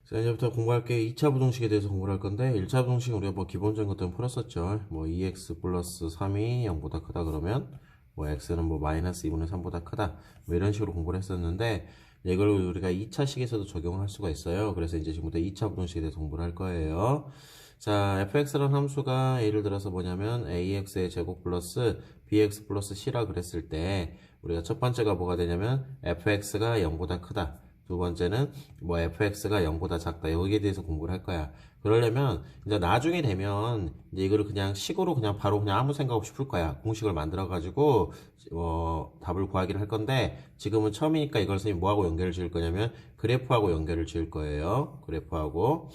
자, 이제부터 공부할 게 2차 부등식에 대해서 공부를 할 건데, 1차 부등식은 우리가 뭐 기본적인 것들은 풀었었죠. 뭐 2x 플러스 3이 0보다 크다 그러면, 뭐 x는 뭐 마이너스 2분의 3보다 크다. 뭐 이런 식으로 공부를 했었는데, 이걸 우리가 2차식에서도 적용을 할 수가 있어요. 그래서 이제 지금부터 2차 부등식에 대해서 공부를 할 거예요. 자, fx라는 함수가 예를 들어서 뭐냐면, ax의 제곱 플러스 bx 플러스 c라 그랬을 때, 우리가 첫 번째가 뭐가 되냐면, fx가 0보다 크다. 두 번째는 뭐 fx가 0보다 작다. 여기에 대해서 공부를 할 거야. 그러려면 이제 나중에 되면 이제 이거를 그냥 식으로 그냥 바로 그냥 아무 생각 없이 풀 거야. 공식을 만들어 가지고 답을 구하기를 할 건데 지금은 처음이니까 이걸 선생님 뭐하고 연결을 지을 거냐면 그래프하고 연결을 지을 거예요. 그래프하고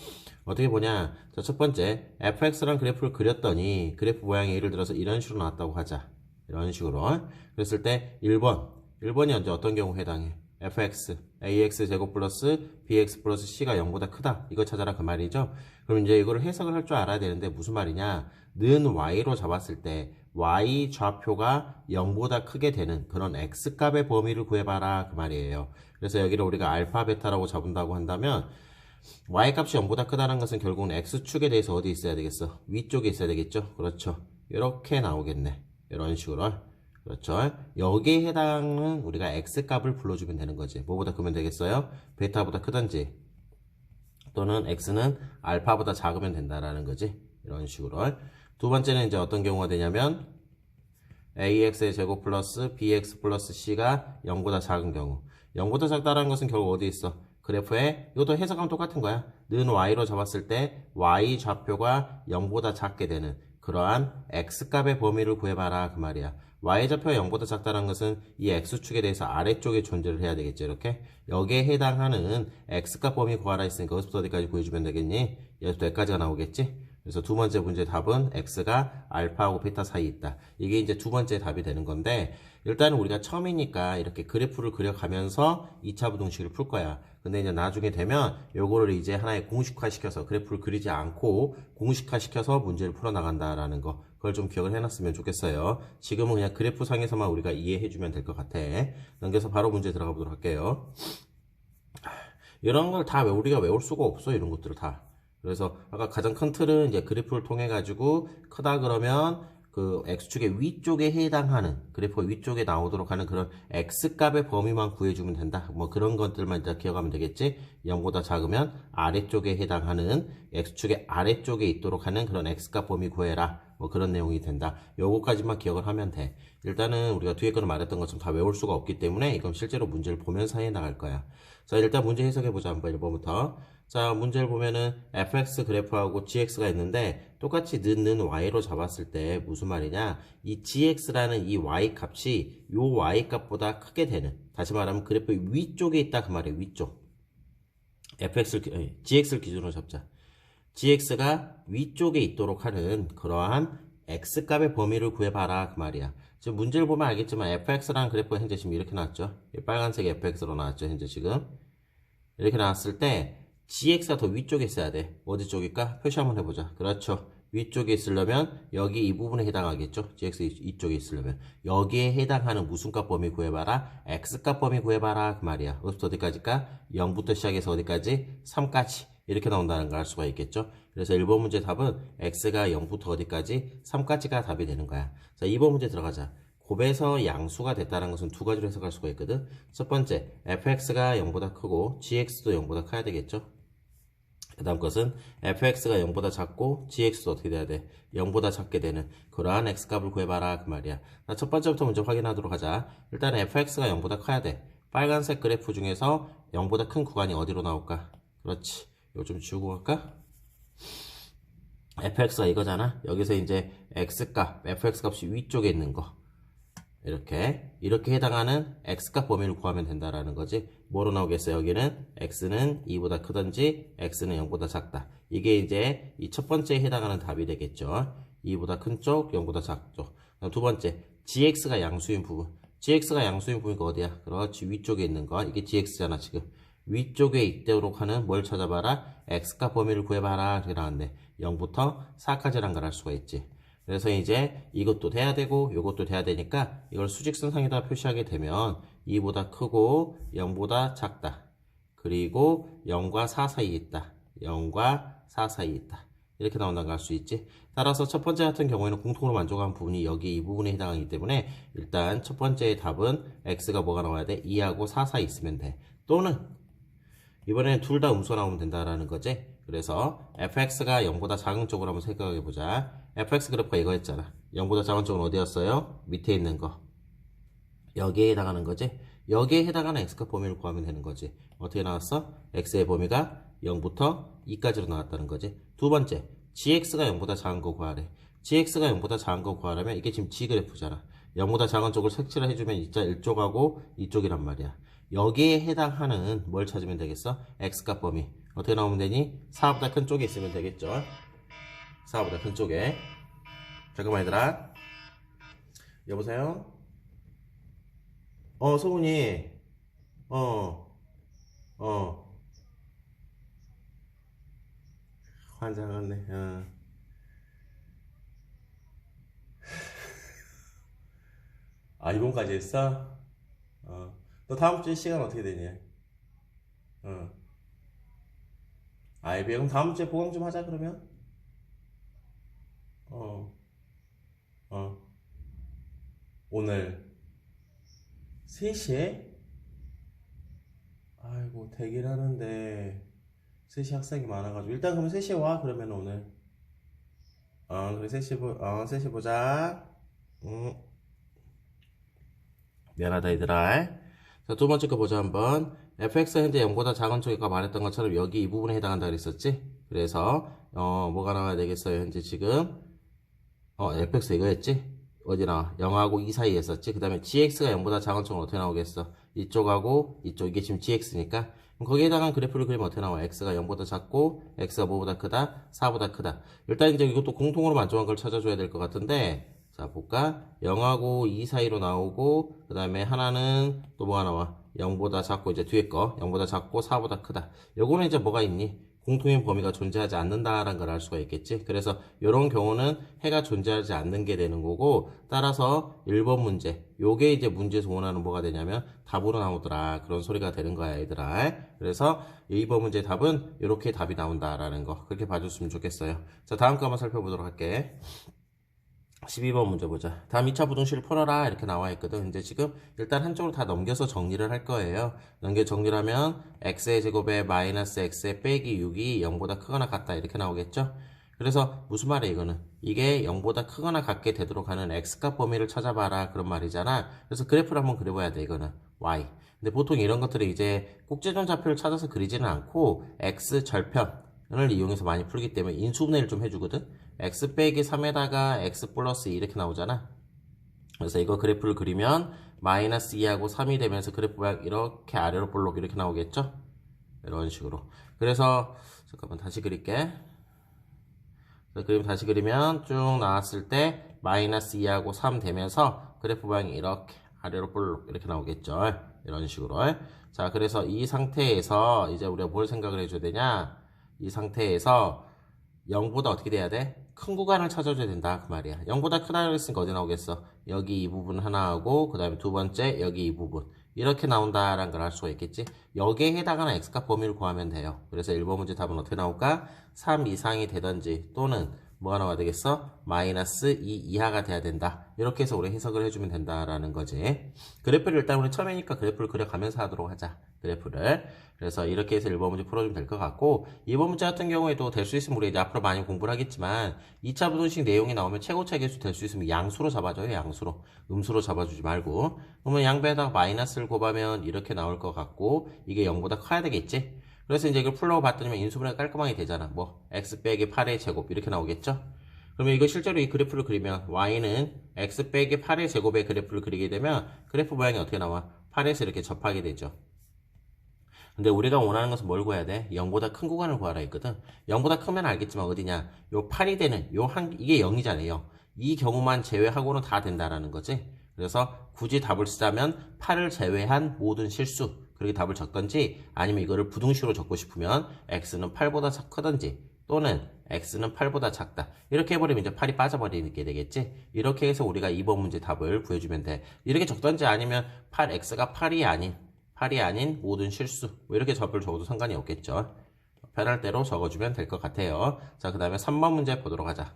어떻게 보냐? 자, 첫 번째 fx랑 그래프를 그렸더니 그래프 모양이 예를 들어서 이런 식으로 나왔다고 하자. 이런 식으로. 그랬을 때 1번이 언제 어떤 경우 해당해? fx, ax 제곱 플러스 bx 플러스 c가 0보다 크다. 이거 찾아라 그 말이죠. 그럼 이제 이거를 해석을 할 줄 알아야 되는데 무슨 말이냐? 는 y로 잡았을 때 y 좌표가 0보다 크게 되는 그런 x값의 범위를 구해봐라 그 말이에요. 그래서 여기를 우리가 알파, 베타라고 잡은다고 한다면 y값이 0보다 크다는 것은 결국은 x축에 대해서 어디 있어야 되겠어? 위쪽에 있어야 되겠죠? 그렇죠. 이렇게 나오겠네. 이런 식으로. 그렇죠. 여기에 해당은 우리가 x값을 불러주면 되는 거지. 뭐보다 크면 되겠어요? 베타보다 크든지 또는 x는 알파보다 작으면 된다라는 거지. 이런 식으로. 두 번째는 이제 어떤 경우가 되냐면 ax의 제곱 플러스 bx 플러스 c가 0보다 작은 경우. 0보다 작다라는 것은 결국 어디 있어? 그래프에 이것도 해석하면 똑같은 거야. 는 y로 잡았을 때 y 좌표가 0보다 작게 되는 그러한 x값의 범위를 구해봐라 그 말이야. y좌표가 0보다 작다는 것은 이 x축에 대해서 아래쪽에 존재를 해야 되겠죠. 이렇게 여기에 해당하는 x값 범위 구하라 했으니까 여기서부터 어디까지 구해주면 되겠니? 여기서부터 여기까지가 나오겠지? 그래서 두 번째 문제 답은 x가 알파하고 베타 사이에 있다. 이게 이제 두 번째 답이 되는 건데 일단은 우리가 처음이니까 이렇게 그래프를 그려가면서 2차 부등식을 풀 거야. 근데 이제 나중에 되면 요거를 이제 하나의 공식화시켜서 그래프를 그리지 않고 공식화시켜서 문제를 풀어나간다라는 거. 그걸 좀 기억을 해놨으면 좋겠어요. 지금은 그냥 그래프 상에서만 우리가 이해해주면 될 것 같아. 넘겨서 바로 문제 들어가 보도록 할게요. 이런 걸 다 우리가 외울 수가 없어. 이런 것들을 다. 그래서 아까 가장 큰 틀은 이제 그래프를 통해 가지고 크다 그러면 그 x축의 위쪽에 해당하는 그래프 위쪽에 나오도록 하는 그런 x값의 범위만 구해주면 된다. 뭐 그런 것들만 이제 기억하면 되겠지. 0보다 작으면 아래쪽에 해당하는 x축의 아래쪽에 있도록 하는 그런 x값 범위 구해라. 뭐 그런 내용이 된다. 요거까지만 기억을 하면 돼. 일단은 우리가 뒤에 거는 말했던 것처럼 다 외울 수가 없기 때문에 이건 실제로 문제를 보면서 해 나갈 거야. 자, 일단 문제 해석해 보자. 한번 1번부터. 자, 문제를 보면은 fx 그래프하고 gx가 있는데 똑같이 는 y로 잡았을 때 무슨 말이냐? 이 gx라는 이 y 값이 요 y 값보다 크게 되는 다시 말하면 그래프 위쪽에 있다 그 말이에요. 위쪽. gx를 기준으로 잡자. gx가 위쪽에 있도록 하는 그러한 x값의 범위를 구해봐라 그 말이야. 지금 문제를 보면 알겠지만 fx라는 그래프가 현재 지금 이렇게 나왔죠. 빨간색 fx로 나왔죠. 현재 지금 이렇게 나왔을 때 gx가 더 위쪽에 있어야 돼. 어디 쪽일까? 표시 한번 해보자. 그렇죠. 위쪽에 있으려면 여기 이 부분에 해당하겠죠. gx 이쪽에 있으려면 여기에 해당하는 무슨 값 범위 구해봐라? x값 범위 구해봐라 그 말이야. 어디부터 어디까지일까? 0부터 시작해서 어디까지? 3까지 이렇게 나온다는 걸 알 수가 있겠죠. 그래서 1번 문제 답은 x가 0부터 어디까지? 3까지가 답이 되는 거야. 자, 2번 문제 들어가자. 곱에서 양수가 됐다는 것은 두 가지로 해석할 수가 있거든. 첫 번째, fx가 0보다 크고 gx도 0보다 커야 되겠죠. 그 다음 것은 fx가 0보다 작고 gx도 어떻게 돼야 돼? 0보다 작게 되는 그러한 x값을 구해봐라 그 말이야. 자, 첫 번째부터 먼저 확인하도록 하자. 일단 fx가 0보다 커야 돼. 빨간색 그래프 중에서 0보다 큰 구간이 어디로 나올까? 그렇지. 이거 좀 지우고 갈까? fx가 이거잖아. 여기서 이제 x값, fx 값이 위쪽에 있는 거. 이렇게 해당하는 x값 범위를 구하면 된다라는 거지. 뭐로 나오겠어요? 여기는 x는 2보다 크든지 x는 0보다 작다. 이게 이제 이 첫 번째에 해당하는 답이 되겠죠. 2보다 큰 쪽, 0보다 작쪽. 두 번째, gx가 양수인 부분. gx가 양수인 부분이 어디야? 그렇지, 위쪽에 있는 거. 이게 gx잖아 지금. 위쪽에 있도록 하는 뭘 찾아봐라? x값 범위를 구해봐라. 이렇게 나왔네. 0부터 4까지란 걸 알 수가 있지. 그래서 이제 이것도 돼야 되고 이것도 돼야 되니까 이걸 수직선상에다 표시하게 되면 2보다 크고 0보다 작다. 그리고 0과 4 사이에 있다. 0과 4 사이에 있다. 이렇게 나온다는 걸 알 수 있지. 따라서 첫 번째 같은 경우에는 공통으로 만족하는 부분이 여기 이 부분에 해당하기 때문에 일단 첫 번째의 답은 x가 뭐가 나와야 돼? 2하고 4 사이 있으면 돼. 또는 이번에는 둘 다 음수가 나오면 된다라는 거지. 그래서 fx가 0보다 작은 쪽으로 한번 생각해 보자. fx 그래프가 이거였잖아. 0보다 작은 쪽은 어디였어요? 밑에 있는 거. 여기에 해당하는 거지. 여기에 해당하는 x값 범위를 구하면 되는 거지. 어떻게 나왔어? x의 범위가 0부터 2까지로 나왔다는 거지. 두 번째, gx가 0보다 작은 거 구하래. gx가 0보다 작은 거 구하려면 이게 지금 g 그래프잖아. 0보다 작은 쪽을 색칠을 해주면 이자 이쪽하고 이쪽이란 말이야. 여기에 해당하는 뭘 찾으면 되겠어? x값 범위. 어떻게 나오면 되니? 4보다 큰 쪽에 있으면 되겠죠. 4보다 큰 쪽에. 잠깐만 얘들아. 여보세요? 소문이, 어, 어, 환장하네, 아, 이번까지 했어? 너 다음 주에 시간 어떻게 되냐? 어. 아이, 그럼 다음 주에 보강 좀 하자, 그러면? 어, 어. 오늘 3시에? 아이고, 되긴 하는데, 3시 학생이 많아가지고. 일단 그러면 3시에 와, 그러면 오늘. 그래, 3시 보자. 응. 미안하다, 얘들아. 자, 두 번째 거 보자, 한번. fx가 현재 0보다 작은 쪽이가 말했던 것처럼 여기 이 부분에 해당한다 그랬었지? 그래서, 뭐가 나와야 되겠어요, 현재 지금? fx 이거였지? 어디 나와? 0하고 2 사이에 있었지? 그 다음에 gx가 0보다 작은 쪽은 어떻게 나오겠어? 이쪽하고 이쪽, 이게 지금 gx니까. 그럼 거기에 해당한 그래프를 그리면 어떻게 나와? x가 0보다 작고, x가 뭐보다 크다? 4보다 크다. 일단 이제 이것도 공통으로 만족한 걸 찾아줘야 될 것 같은데, 자, 볼까? 0하고 2 사이로 나오고, 그 다음에 하나는 또 뭐가 나와? 0보다 작고, 이제 뒤에 거. 0보다 작고 4보다 크다. 요거는 이제 뭐가 있니? 공통인 범위가 존재하지 않는다라는 걸 알 수가 있겠지. 그래서 이런 경우는 해가 존재하지 않는 게 되는 거고, 따라서 1번 문제, 요게 이제 문제에서 원하는 뭐가 되냐면 답으로 나오더라, 그런 소리가 되는 거야, 얘들아. 그래서 2번 문제 답은 이렇게 답이 나온다라는 거, 그렇게 봐줬으면 좋겠어요. 자, 다음 거 한번 살펴보도록 할게. 12번 문제 보자. 다음 2차 부등식을 풀어라 이렇게 나와 있거든. 이제 지금 일단 한쪽으로 다 넘겨서 정리를 할 거예요. 정리를 하면 x의 제곱에 마이너스 x의 빼기 6이 0보다 크거나 같다 이렇게 나오겠죠. 그래서 무슨 말이야 이거는? 이게 0보다 크거나 같게 되도록 하는 x값 범위를 찾아봐라 그런 말이잖아. 그래서 그래프를 한번 그려봐야 돼 이거는. y. 근데 보통 이런 것들을 이제 꼭지점 좌표를 찾아서 그리지는 않고 x 절편을 이용해서 많이 풀기 때문에 인수분해를 좀 해주거든. x 빼기 3에다가 x 플러스 2 이렇게 나오잖아. 그래서 이거 그래프를 그리면 마이너스 2하고 3이 되면서 그래프가 이렇게 아래로 볼록 이렇게 나오겠죠? 이런 식으로. 그래서 잠깐만 다시 그릴게. 그림 다시 그리면 쭉 나왔을 때 마이너스 2하고 3 되면서 그래프 모양이 이렇게 아래로 볼록 이렇게 나오겠죠? 이런 식으로. 자, 그래서 이 상태에서 이제 우리가 뭘 생각을 해줘야 되냐? 이 상태에서 0보다 어떻게 돼야 돼? 큰 구간을 찾아줘야 된다 그 말이야. 0보다 크다고 했으니까 어디 나오겠어? 여기 이 부분 하나 하고 그 다음에 두 번째 여기 이 부분 이렇게 나온다라는 걸 알 수가 있겠지. 여기에 해당하는 x값 범위를 구하면 돼요. 그래서 1번 문제 답은 어떻게 나올까? 3 이상이 되던지 또는 뭐가 나와야 되겠어? 마이너스 2 이하가 돼야 된다. 이렇게 해서 우리 해석을 해주면 된다라는 거지. 그래프를 일단 우리 처음이니까 그래프를 그려가면서 하도록 하자. 그래프를. 그래서 이렇게 해서 1번 문제 풀어주면 될 것 같고 2번 문제 같은 경우에도 될 수 있으면 우리 이제 앞으로 많이 공부를 하겠지만 2차 부등식 내용이 나오면 최고차 계수 될 수 있으면 양수로 잡아줘요. 양수로. 음수로 잡아주지 말고. 그러면 양배에다가 마이너스를 곱하면 이렇게 나올 것 같고 이게 0보다 커야 되겠지. 그래서 이제 이걸 풀러고 봤더니 인수분해가 깔끔하게 되잖아. 뭐 x 빼기 8의 제곱 이렇게 나오겠죠. 그러면 이거 실제로 이 그래프를 그리면 y는 x 빼기 8의 제곱의 그래프를 그리게 되면 그래프 모양이 어떻게 나와? 8에서 이렇게 접하게 되죠. 근데 우리가 원하는 것은 뭘 구해야 돼? 0보다 큰 구간을 구하라 했거든. 0보다 크면 알겠지만 어디냐? 요 8이 되는 이게 0이잖아요. 이 경우만 제외하고는 다 된다라는 거지. 그래서 굳이 답을 쓰자면 8을 제외한 모든 실수 그렇게 답을 적던지 아니면 이거를 부등식으로 적고 싶으면 x는 8보다 크던지 또는 x는 8보다 작다 이렇게 해버리면 이제 8이 빠져버리게 되겠지. 이렇게 해서 우리가 2번 문제 답을 구해주면 돼. 이렇게 적던지 아니면 8x가 8이 아닌 8이 아닌 모든 실수 뭐 이렇게 답을 적어도 상관이 없겠죠. 편할 대로 적어주면 될 것 같아요. 자, 그 다음에 3번 문제 보도록 하자.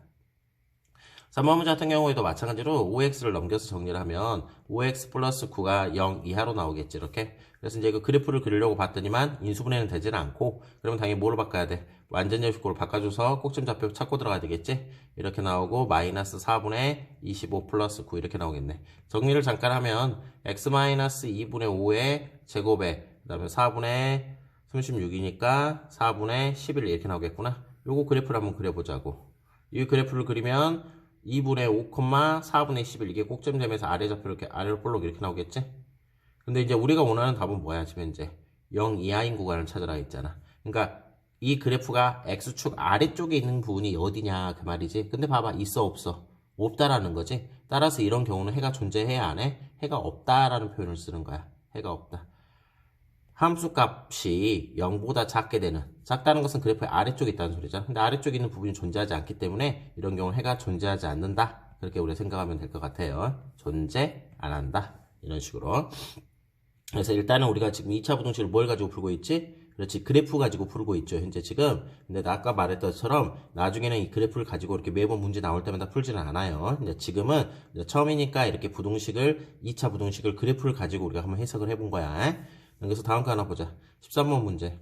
3번 문제 같은 경우에도 마찬가지로 5x를 넘겨서 정리를 하면 5x 플러스 9가 0 이하로 나오겠지 이렇게. 그래서 이제 그 그래프를 그리려고 봤더니만 인수분해는 되지는 않고 그러면 당연히 뭐로 바꿔야 돼? 완전제곱식으로 바꿔줘서 꼭지점 좌표 찾고 들어가야 되겠지? 이렇게 나오고 마이너스 4분의 25 플러스 9 이렇게 나오겠네. 정리를 잠깐 하면 x 마이너스 2분의 5의 제곱에 그 다음에 4분의 36이니까 4분의 11 이렇게 나오겠구나. 요거 그래프를 한번 그려보자고. 이 그래프를 그리면 2분의 5, 4분의 11 이게 꼭점점에서 아래 좌표 이렇게 아래로 볼록 이렇게 나오겠지? 근데 이제 우리가 원하는 답은 뭐야 지금 현재 0 이하인 구간을 찾으라 했잖아. 그러니까 이 그래프가 x축 아래쪽에 있는 부분이 어디냐 그 말이지. 근데 봐봐 있어 없어? 없다라는 거지. 따라서 이런 경우는 해가 존재해야 안 해? 해가 없다라는 표현을 쓰는 거야. 해가 없다. 함수값이 0보다 작게 되는, 작다는 것은 그래프의 아래쪽에 있다는 소리죠. 근데 아래쪽에 있는 부분이 존재하지 않기 때문에 이런 경우는 해가 존재하지 않는다. 그렇게 우리가 생각하면 될 것 같아요. 존재 안 한다. 이런 식으로. 그래서 일단은 우리가 지금 2차 부등식을 뭘 가지고 풀고 있지? 그렇지, 그래프 가지고 풀고 있죠, 현재 지금. 근데 나 아까 말했던 것처럼 나중에는 이 그래프를 가지고 이렇게 매번 문제 나올 때마다 풀지는 않아요. 근데 지금은 이제 처음이니까 이렇게 부등식을, 2차 부등식을 그래프를 가지고 우리가 한번 해석을 해본 거야. 그래서 다음 거 하나 보자. 13번 문제.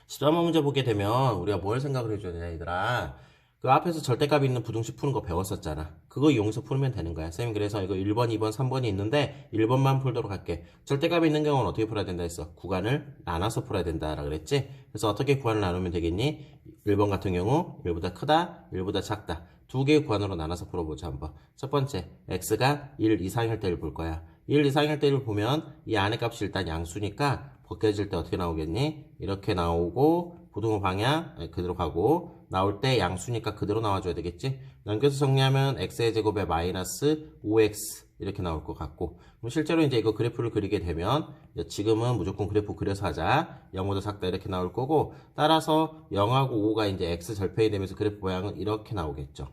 13번 문제 보게 되면 우리가 뭘 생각을 해줘야 되냐, 얘들아. 그 앞에서 절대값이 있는 부등식 푸는 거 배웠었잖아. 그거 이용해서 풀면 되는 거야. 쌤이 그래서 이거 1번, 2번, 3번이 있는데 1번만 풀도록 할게. 절대값이 있는 경우는 어떻게 풀어야 된다 했어? 구간을 나눠서 풀어야 된다라고 그랬지? 그래서 어떻게 구간을 나누면 되겠니? 1번 같은 경우 1보다 크다, 1보다 작다. 두 개의 구간으로 나눠서 풀어보자 한번. 첫 번째, x가 1 이상일 때를 볼 거야. 1 이상일 때를 보면 이 안의 값이 일단 양수니까 벗겨질 때 어떻게 나오겠니? 이렇게 나오고 부등호 방향 그대로 가고 나올 때 양수니까 그대로 나와줘야 되겠지? 남겨서 정리하면 x의 제곱에 마이너스 5x 이렇게 나올 것 같고 그럼 실제로 이제 이거 그래프를 그리게 되면 지금은 무조건 그래프 그려서 하자 0보다 작다 이렇게 나올 거고 따라서 0하고 5가 이제 x 절편이 되면서 그래프 모양은 이렇게 나오겠죠.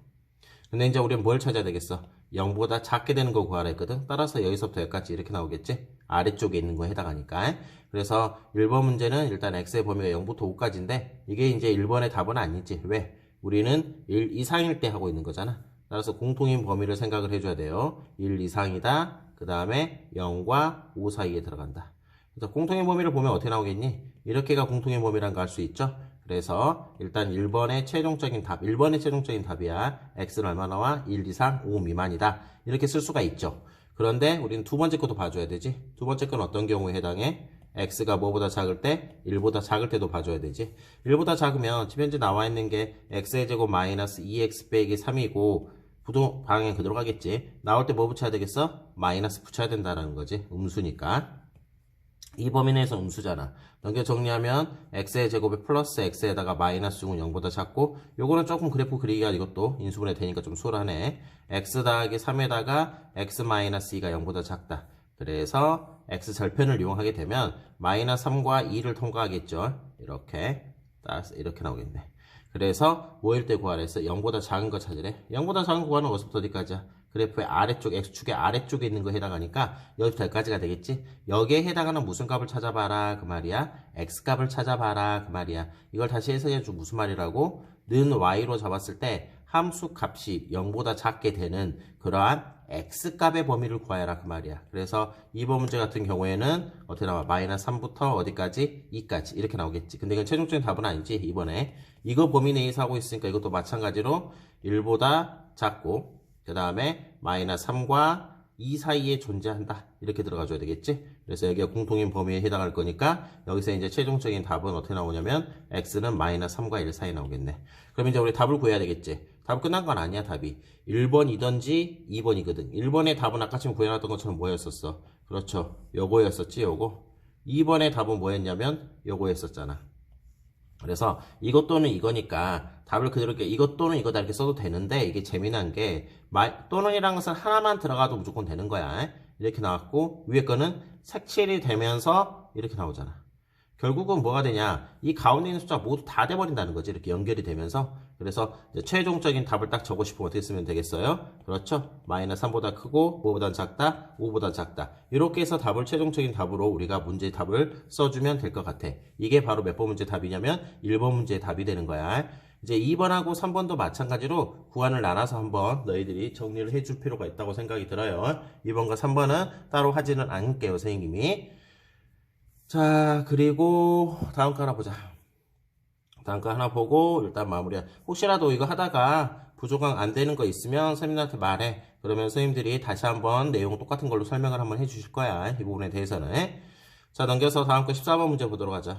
근데 이제 우리는 뭘 찾아야 되겠어? 0보다 작게 되는 거 구하라 했거든. 따라서 여기서부터 여기까지 이렇게 나오겠지? 아래쪽에 있는 거에 해당하니까. 그래서 1번 문제는 일단 x의 범위가 0부터 5까지인데 이게 이제 1번의 답은 아니지. 왜? 우리는 1 이상일 때 하고 있는 거잖아. 따라서 공통인 범위를 생각을 해줘야 돼요. 1 이상이다. 그 다음에 0과 5 사이에 들어간다. 그래서 공통인 범위를 보면 어떻게 나오겠니? 이렇게가 공통인 범위란 거 알 수 있죠? 그래서 일단 1번의 최종적인 답, 1번의 최종적인 답이야. x는 얼마 나와? 1 이상 5 미만이다. 이렇게 쓸 수가 있죠. 그런데 우리는 두 번째 것도 봐줘야 되지. 두 번째 건 어떤 경우에 해당해? x가 뭐보다 작을 때? 1보다 작을 때도 봐줘야 되지. 1보다 작으면 지금 현재 나와 있는 게 x의 제곱 마이너스 2x 빼기 3이고 부등 방향 그대로 가겠지. 나올 때 뭐 붙여야 되겠어? 마이너스 붙여야 된다는 거지. 음수니까. 이 범위 내에서 음수잖아. 넘겨 정리하면 x의 제곱에 플러스 x에다가 마이너스 6은 0보다 작고 요거는 조금 그래프 그리기가 이것도 인수분해 되니까 좀 수월하네. x 더하기 3에다가 x 마이너스 2가 0보다 작다. 그래서 x 절편을 이용하게 되면 마이너스 3과 2를 통과하겠죠. 이렇게 따라서 이렇게 나오겠네. 그래서 뭐일 때 구하라 했어? 0보다 작은 거 찾으래. 0보다 작은 구간은 어디서부터 어디까지야? 그래프의 아래쪽, x축의 아래쪽에 있는 거 해당하니까 여기부터 여기까지가 되겠지? 여기에 해당하는 무슨 값을 찾아봐라 그 말이야. x값을 찾아봐라 그 말이야. 이걸 다시 해석해줘. 무슨 말이라고? 는 y로 잡았을 때 함수 값이 0보다 작게 되는 그러한 x값의 범위를 구하라 그 말이야. 그래서 2번 문제 같은 경우에는 어떻게 나와? 마이너스 3부터 어디까지? 2까지 이렇게 나오겠지. 근데 이건 최종적인 답은 아니지 이번에. 이거 범위 내에서 하고 있으니까 이것도 마찬가지로 1보다 작고 그 다음에 마이너스 3과 2 사이에 존재한다. 이렇게 들어가줘야 되겠지? 그래서 여기가 공통인 범위에 해당할 거니까 여기서 이제 최종적인 답은 어떻게 나오냐면 x는 마이너스 3과 1 사이에 나오겠네. 그럼 이제 우리 답을 구해야 되겠지? 답 끝난 건 아니야 답이. 1번이든지 2번이거든. 1번의 답은 아까 지금 구해놨던 것처럼 뭐였었어? 그렇죠. 요거였었지 요거. 2번의 답은 뭐였냐면 요거였었잖아. 그래서 이것 또는 이거니까 답을 그대로 이렇게 이것 또는 이거다 이렇게 써도 되는데 이게 재미난 게 또는이라는 것은 하나만 들어가도 무조건 되는 거야. 이렇게 나왔고 위에 거는 색칠이 되면서 이렇게 나오잖아. 결국은 뭐가 되냐? 이 가운데 있는 숫자가 모두 다 돼버린다는 거지. 이렇게 연결이 되면서. 그래서 이제 최종적인 답을 딱 적고 싶으면 어떻게 쓰면 되겠어요? 그렇죠? 마이너스 3보다 크고, 뭐보다 작다, 5보다 작다. 이렇게 해서 답을 최종적인 답으로 우리가 문제 답을 써주면 될 것 같아. 이게 바로 몇 번 문제 답이냐면 1번 문제의 답이 되는 거야. 이제 2번하고 3번도 마찬가지로 구간을 나눠서 한번 너희들이 정리를 해줄 필요가 있다고 생각이 들어요. 2번과 3번은 따로 하지는 않을게요, 선생님이. 자, 그리고 다음 거 하나 보자. 다음 거 하나 보고 일단 마무리야. 혹시라도 이거 하다가 부조강 안 되는 거 있으면 선생님한테 말해. 그러면 선생님들이 다시 한번 내용 똑같은 걸로 설명을 한번 해주실 거야. 이 부분에 대해서는. 자, 넘겨서 다음 거 14번 문제 보도록 하자.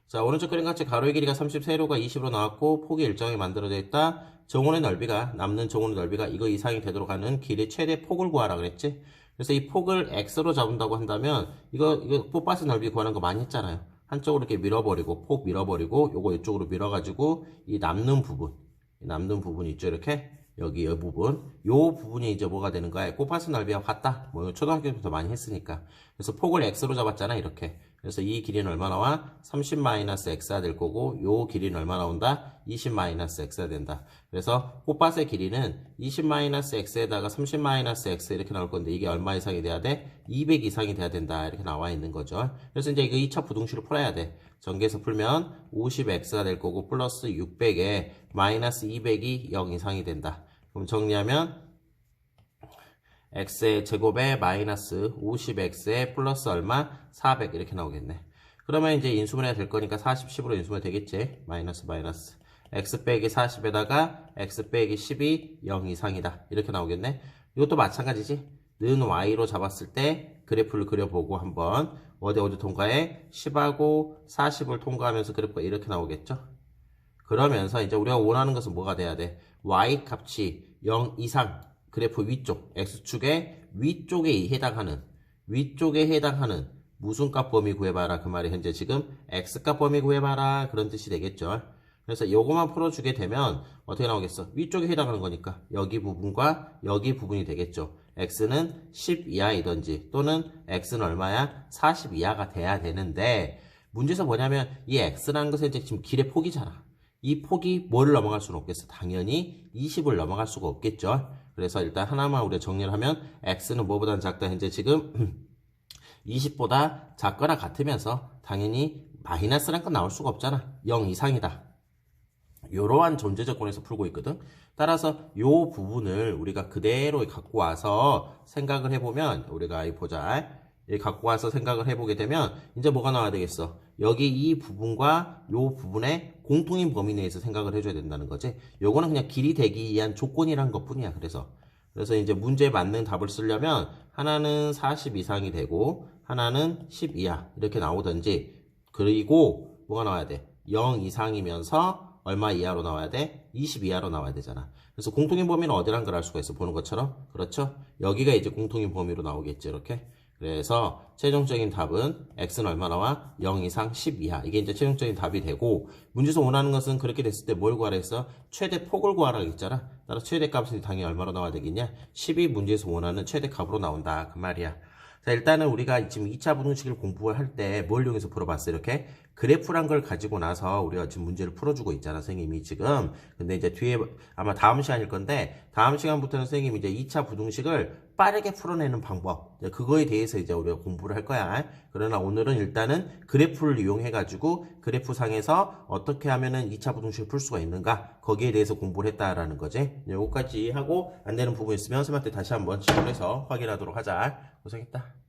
자, 오른쪽 그림 같이 가로의 길이가 30, 세로가 20으로 나왔고 폭이 일정하게 만들어져 있다. 정원의 넓이가, 남는 정원의 넓이가 이거 이상이 되도록 하는 길의 최대 폭을 구하라 그랬지. 그래서 이 폭을 x로 잡는다고 한다면 이거 뽀빠스 넓이 구하는 거 많이 했잖아요. 한쪽으로 이렇게 밀어버리고 폭 밀어버리고 요거 이쪽으로 밀어가지고 이 남는 부분 있죠. 이렇게 여기 이 부분 요 부분이 이제 뭐가 되는 거야? 뽀빠스 넓이와 같다. 뭐 초등학교 때부터 많이 했으니까. 그래서 폭을 x로 잡았잖아. 이렇게. 그래서 이 길이는 얼마 나와? 30-x가 될 거고 요 길이는 얼마 나온다? 20-x가 된다. 그래서 꽃밭의 길이는 20-x에다가 30-x 이렇게 나올 건데 이게 얼마 이상이 돼야 돼? 200 이상이 돼야 된다. 이렇게 나와 있는 거죠. 그래서 이제 이거 2차 부등식을 풀어야 돼. 전개해서 풀면 50x가 될 거고 플러스 600에 마이너스 200이 0 이상이 된다. 그럼 정리하면 x의 제곱에 마이너스 50x에 플러스 얼마? 400 이렇게 나오겠네. 그러면 이제 인수분해가 될 거니까 40, 10으로 인수분해 되겠지. 마이너스 x 빼기 40에다가 x 빼기 10이 0 이상이다. 이렇게 나오겠네. 이것도 마찬가지지. 는 y로 잡았을 때 그래프를 그려보고 한번 어디 통과해? 10하고 40을 통과하면서 그래프가 이렇게 나오겠죠. 그러면서 이제 우리가 원하는 것은 뭐가 돼야 돼? y 값이 0 이상 그래프 위쪽, x축의 위쪽에 해당하는 무슨 값 범위 구해봐라. 그 말이 현재 지금 x값 범위 구해봐라. 그런 뜻이 되겠죠. 그래서 요거만 풀어주게 되면 어떻게 나오겠어? 위쪽에 해당하는 거니까 여기 부분과 여기 부분이 되겠죠. x는 10 이하이던지 또는 x는 얼마야? 40 이하가 돼야 되는데 문제에서 뭐냐면 이 x라는 것은 이제 지금 길의 폭이잖아. 이 폭이 뭐를 넘어갈 수는 없겠어? 당연히 20을 넘어갈 수가 없겠죠. 그래서 일단 하나만 우리가 정리를 하면 x는 뭐보다 작다. 현재 지금 20보다 작거나 같으면서 당연히 마이너스란 건 나올 수가 없잖아. 0 이상이다. 이러한 존재 조건에서 풀고 있거든. 따라서 이 부분을 우리가 그대로 갖고 와서 생각을 해보면 우리가 보자. 갖고 와서 생각을 해보게 되면 이제 뭐가 나와야 되겠어? 여기 이 부분과 이 부분의 공통인 범위 내에서 생각을 해줘야 된다는 거지. 요거는 그냥 길이 되기 위한 조건이란 것 뿐이야. 그래서 이제 문제에 맞는 답을 쓰려면 하나는 40 이상이 되고 하나는 10 이하 이렇게 나오든지 그리고 뭐가 나와야 돼? 0 이상이면서 얼마 이하로 나와야 돼? 20 이하로 나와야 되잖아. 그래서 공통인 범위는 어디란 걸 알 수가 있어. 보는 것처럼. 그렇죠? 여기가 이제 공통인 범위로 나오겠죠. 이렇게. 그래서 최종적인 답은 x는 얼마 나와? 0 이상 10 이하. 이게 이제 최종적인 답이 되고 문제에서 원하는 것은 그렇게 됐을 때 뭘 구하라 했어? 최대 폭을 구하라 했잖아. 따라서 최대 값은 당연히 얼마로 나와야 되겠냐? 10이 문제에서 원하는 최대 값으로 나온다. 그 말이야. 자, 일단은 우리가 지금 2차 부등식을 공부를 할 때 뭘 이용해서 풀어봤어? 이렇게 그래프란 걸 가지고 나서 우리가 지금 문제를 풀어주고 있잖아, 선생님이 지금. 근데 이제 뒤에 아마 다음 시간일 건데 다음 시간부터는 선생님이 이제 2차 부등식을 빠르게 풀어내는 방법, 그거에 대해서 이제 우리가 공부를 할 거야. 그러나 오늘은 일단은 그래프를 이용해가지고 그래프상에서 어떻게 하면은 2차 부등식을 풀 수가 있는가, 거기에 대해서 공부를 했다라는 거지. 여기까지 하고 안 되는 부분 있으면 선생님한테 다시 한번 질문해서 확인하도록 하자. 고생했다.